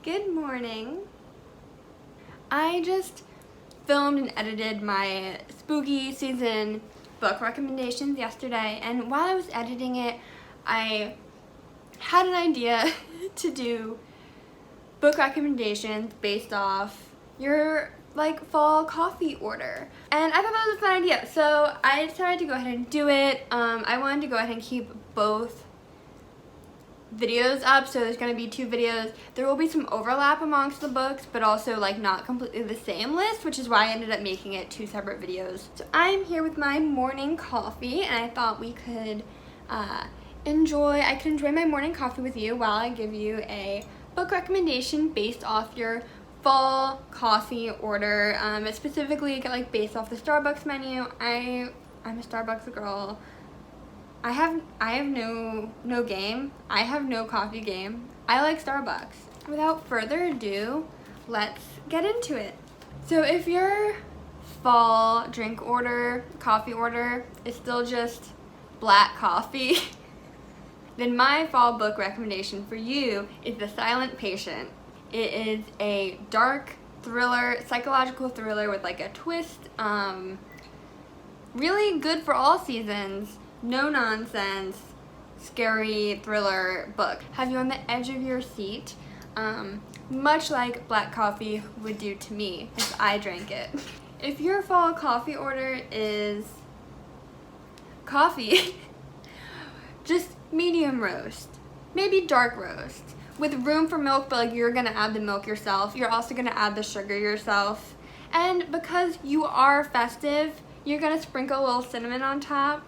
Good morning. I just filmed and edited my spooky season book recommendations yesterday, and while I was editing it, I had an idea to do book recommendations based off your fall coffee order. And I thought that was a fun idea, so I decided to go ahead and do it. I wanted to go ahead and keep both videos up, so there's going to be 2 videos. There will be some overlap amongst the books, but also not completely the same list, which is why I ended up making it 2 separate videos. So I'm here with my morning coffee, and I thought we could enjoy my morning coffee with you while I give you a book recommendation based off your fall coffee order. It's specifically based off the Starbucks menu. I'm a Starbucks girl. I have no game. I have no coffee game. I like Starbucks. Without further ado, let's get into it. So if your fall coffee order is still just black coffee, then my fall book recommendation for you is The Silent Patient. It is a dark thriller, psychological thriller with a twist. Really good for all seasons. No nonsense, scary thriller book. Have you on the edge of your seat, much like black coffee would do to me if I drank it. If your fall coffee order is coffee, just medium roast, maybe dark roast, with room for milk, but you're gonna add the milk yourself. You're also gonna add the sugar yourself. And because you are festive, you're gonna sprinkle a little cinnamon on top.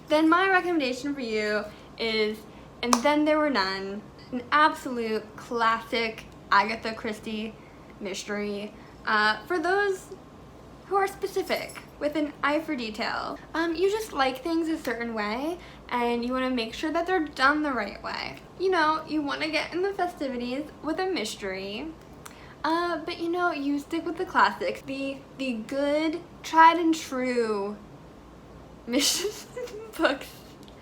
Then my recommendation for you is And Then There Were None, an absolute classic Agatha Christie mystery for those who are specific with an eye for detail. You just like things a certain way, and you want to make sure that they're done the right way. You want to get in the festivities with a mystery, but you stick with the classics, the good, tried and true mystery books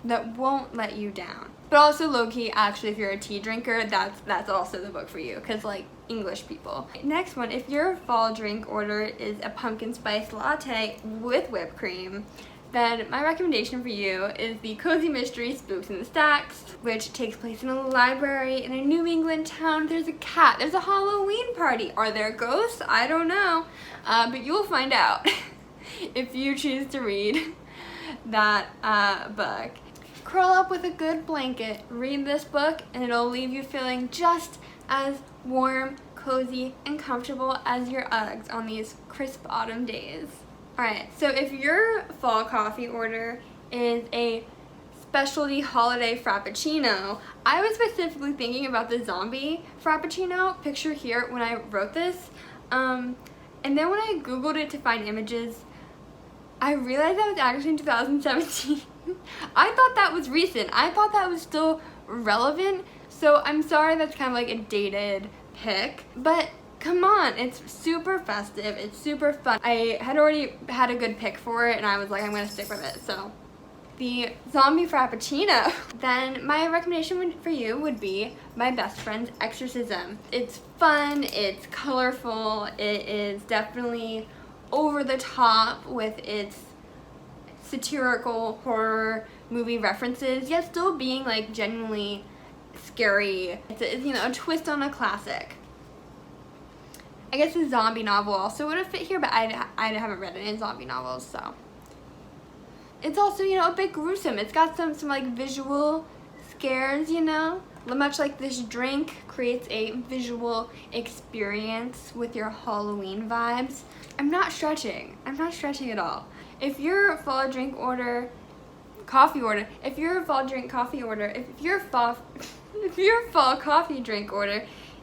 that won't let you down. But also low-key, actually, if you're a tea drinker, that's also the book for you, because English people. Next one, if your fall drink order is a pumpkin spice latte with whipped cream, then my recommendation for you is the cozy mystery Spooks in the Stacks, which takes place in a library in a New England town. There's a cat, there's a Halloween party. Are there ghosts? I don't know, but you'll find out if you choose to read that book. Curl up with a good blanket, read this book, and it'll leave you feeling just as warm, cozy, and comfortable as your Uggs on these crisp autumn days. Alright, so if your fall coffee order is a specialty holiday frappuccino, I was specifically thinking about the zombie frappuccino picture here when I wrote this, and then when I googled it to find images, I realized that was actually in 2017. I thought that was recent. I thought that was still relevant, so I'm sorry that's kind of a dated pic, but come on, it's super festive, it's super fun. I had already had a good pick for it, and I was like, I'm gonna stick with it. So the zombie frappuccino. Then my recommendation for you would be My Best Friend's Exorcism. It's fun, it's colorful, it is definitely over the top with its satirical horror movie references, yet still being genuinely scary. It's a twist on a classic. I guess a zombie novel also would have fit here, but I haven't read any zombie novels, so. It's also, a bit gruesome. It's got some visual scares, much like this drink creates a visual experience with your Halloween vibes. I'm not stretching at all. If your fall coffee order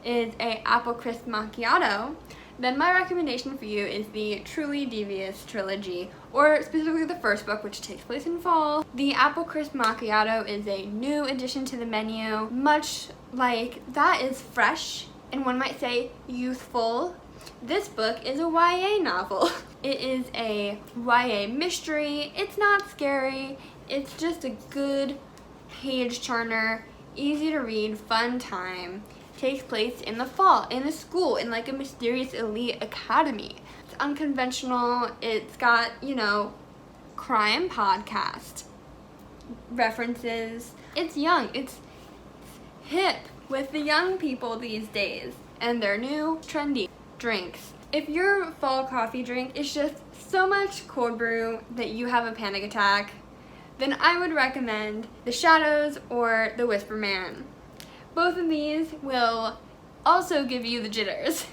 is a apple crisp macchiato, then my recommendation for you is the Truly Devious trilogy, or specifically the first book, which takes place in fall. The apple crisp macchiato is a new addition to the menu, much like that is fresh and one might say youthful. This book is a YA novel. It is a YA mystery. It's not scary. It's just a good page turner, easy to read, fun time. takes place in the fall, in a school, in like a mysterious elite academy. It's unconventional, it's got, you know, crime podcast references. It's young, it's hip with the young people these days and their new trendy drinks. If your fall coffee drink is just so much cold brew that you have a panic attack, then I would recommend The Shadows or The Whisper Man. Both of these will also give you the jitters.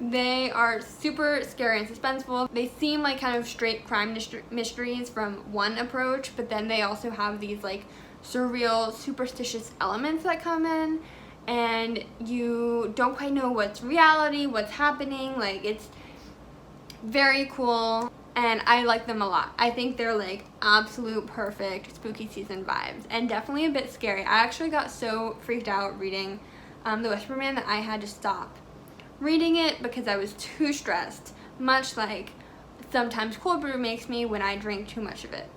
They are super scary and suspenseful. They seem like kind of straight crime mysteries from one approach, but then they also have these like surreal, superstitious elements that come in, and you don't quite know what's reality, what's happening. Like, it's very cool, and I like them a lot. I think they're like absolute perfect spooky season vibes, and definitely a bit scary. I actually got so freaked out reading The Whisper Man that I had to stop reading it because I was too stressed, much like sometimes cold brew makes me when I drink too much of it.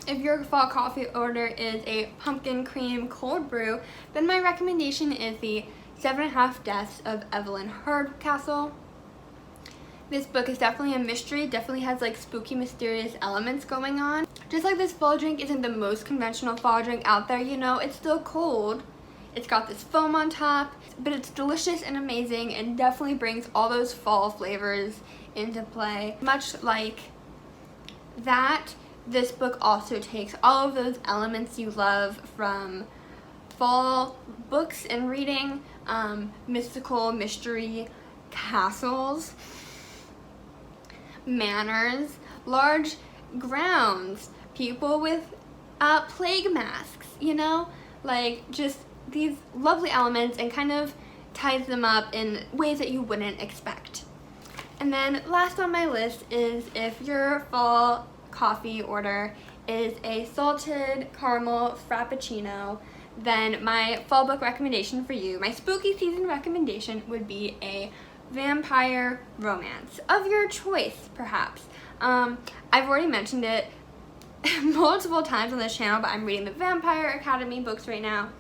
If your fall coffee order is a pumpkin cream cold brew, then my recommendation is the 7.5 Deaths of Evelyn Hardcastle. This book is definitely a mystery, definitely has like spooky, mysterious elements going on. Just like this fall drink isn't the most conventional fall drink out there, you know, it's still cold. It's got this foam on top, but it's delicious and amazing and definitely brings all those fall flavors into play. Much like that, this book also takes all of those elements you love from fall books and reading, mystical, mystery, castles, manors, large grounds, people with plague masks, you know, like just these lovely elements, and kind of ties them up in ways that you wouldn't expect. And then last on my list is if your fall coffee order is a salted caramel frappuccino, then my fall book recommendation for you, my spooky season recommendation, would be a vampire romance of your choice, perhaps. I've already mentioned it multiple times on this channel, but I'm reading the Vampire Academy books right now.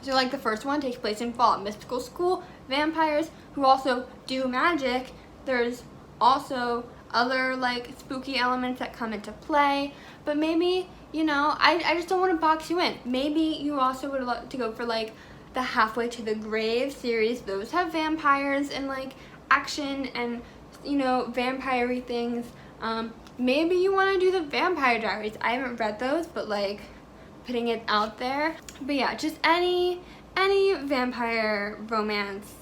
So like the first one takes place in fall, mystical school, vampires who also do magic. There's also other like spooky elements that come into play, but maybe, you know, I just don't want to box you in. Maybe you also would love to go for like the Halfway to the Grave series. Those have vampires and like action and, you know, vampire-y things. Maybe you want to do the Vampire Diaries. I haven't read those, but like putting it out there. But yeah, just any vampire romance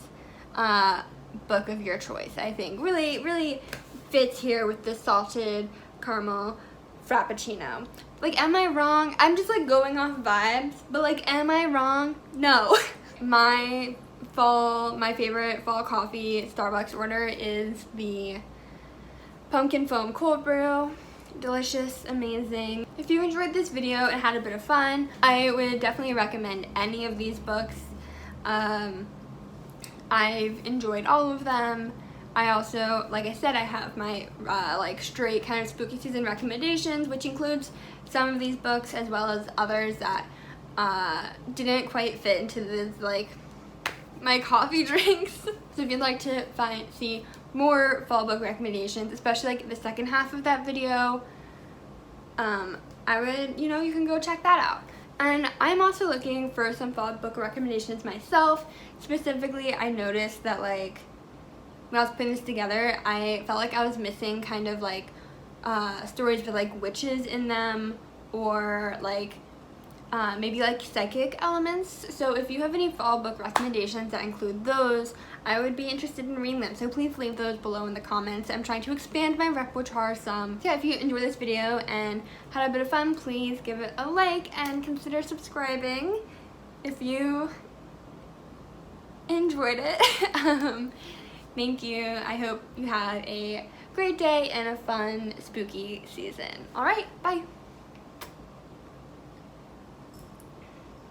book of your choice, I think really fits here with the salted caramel frappuccino. Like, am I wrong? I'm just like going off vibes, but like, am I wrong? No. My favorite fall coffee Starbucks order is the pumpkin foam cold brew. Delicious, amazing. If you enjoyed this video and had a bit of fun, I would definitely recommend any of these books. I've enjoyed all of them. I also, like I said, I have my like straight kind of spooky season recommendations, which includes some of these books as well as others that didn't quite fit into this like my coffee drinks. So if you'd like to see more fall book recommendations, especially like the second half of that video, I would, you know, you can go check that out. And I'm also looking for some fall book recommendations myself. Specifically, I noticed that like when I was putting this together, I felt like I was missing kind of like stories with like witches in them, or like maybe like psychic elements. So if you have any fall book recommendations that include those, I would be interested in reading them. So please leave those below in the comments. I'm trying to expand my repertoire some. So yeah, if you enjoyed this video and had a bit of fun, please give it a like and consider subscribing if you enjoyed it. Thank you. I hope you had a great day and a fun spooky season. All right, bye.